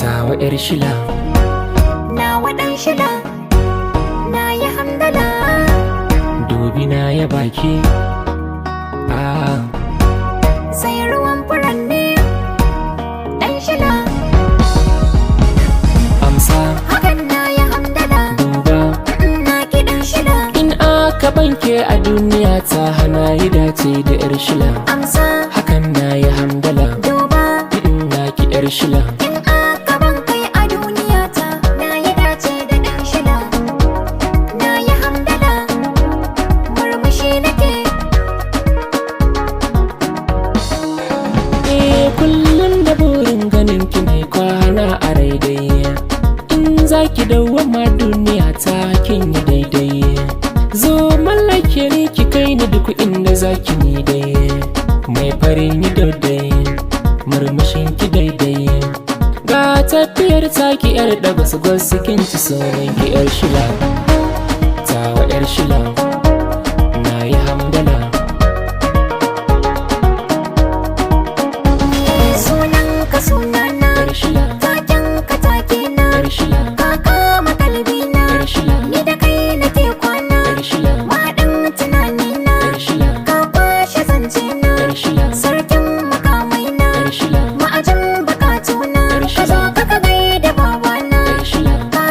tawa yar shila na waɗan shila na yi hamdala dubi na ya baki sai ruwan furanni ɗan shila amsa hakan na yi hamdala duba na ki ɗan shila in aka banke a duniya ta hana yi dace da yar shila amsa hakan na yi hamdala duba na ki yar shila in aka ban kai a duniya ta na yi dace da ɗan shila na yi hamdala murmushi nake kullum da burin ganin ki ne kwana a raidai in zaki dawwama duniya ta kin yi daidai zo mallake ni ki kai ni duk inda zaki ni dai mai farin yi daidai murmushin ki daidai ga tafiyar taki yar da basu gwasu kin ci sauran ki yar shila tawa yar shila na yi hamdala sunanka sunana yar shila takenka takena yar shila ka kama kalbina yar shila ni da kai nake kwana yar shila mahaɗin tunanina yar shila ka kwashe zancena yar shila sarkin makamaina yar shila ma'ajin bukatuna Yar ka shila. zo ka gaida babana yar shila ka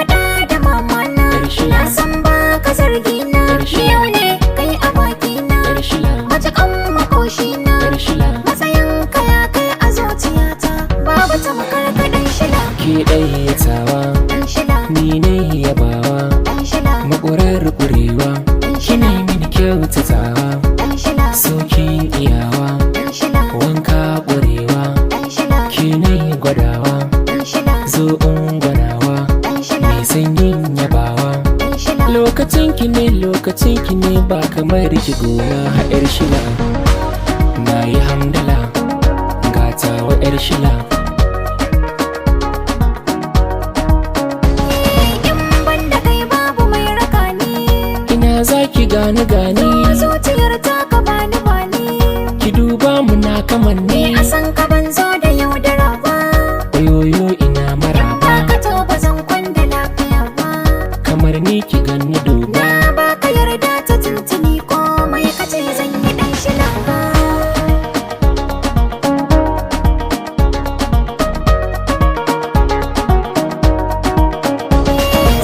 da mamana Yar shila. na san ba ka zargina Yar shila. yau ne kai a bakina yar shila majikan makoshina yar shila matsayin ka ya kai a zuciyata babu tamakar ka ɗan shila ke ɗayyatawa ɗan shila ni ne yabawa ɗan shila maƙurar ƙurewa ɗan kina shila mini kyautatawa ɗan shila saukin iyawa ɗan shila wanka ƙurewa ɗan shila ke ne gwadawa ɗan shila zo in gwanawa ɗan shila mai sanyin yabawa ɗan shila lokacin ki ne ba kamar ki gona yar shila na yi hamdala gatawa yar shila in banda kai babu mai raka ni ina zaki gani gani zuciyar ta ka bani bani ki duba mu na kamanni a san ka ban zo da yaudara ba oyoyo ina maraba ka to ba zan kwanda lafiya ba kamar ni ki ganni duba na baka yarda ta tuntuni komai kace zan yi ɗan shila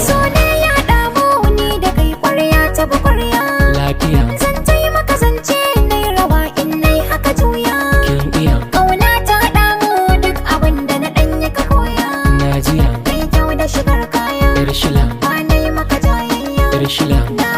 so ne ya damu ni da kai ƙwarya ta bi ƙwarya lafiya zan taimaka zance nai rawa in nai haka juya kin iya ƙauna ta haɗa mu duk abin da na ɗanyi ka koya na jiya kai kyau da shigar kaya yar shila ba nai maka jayayya yar shila na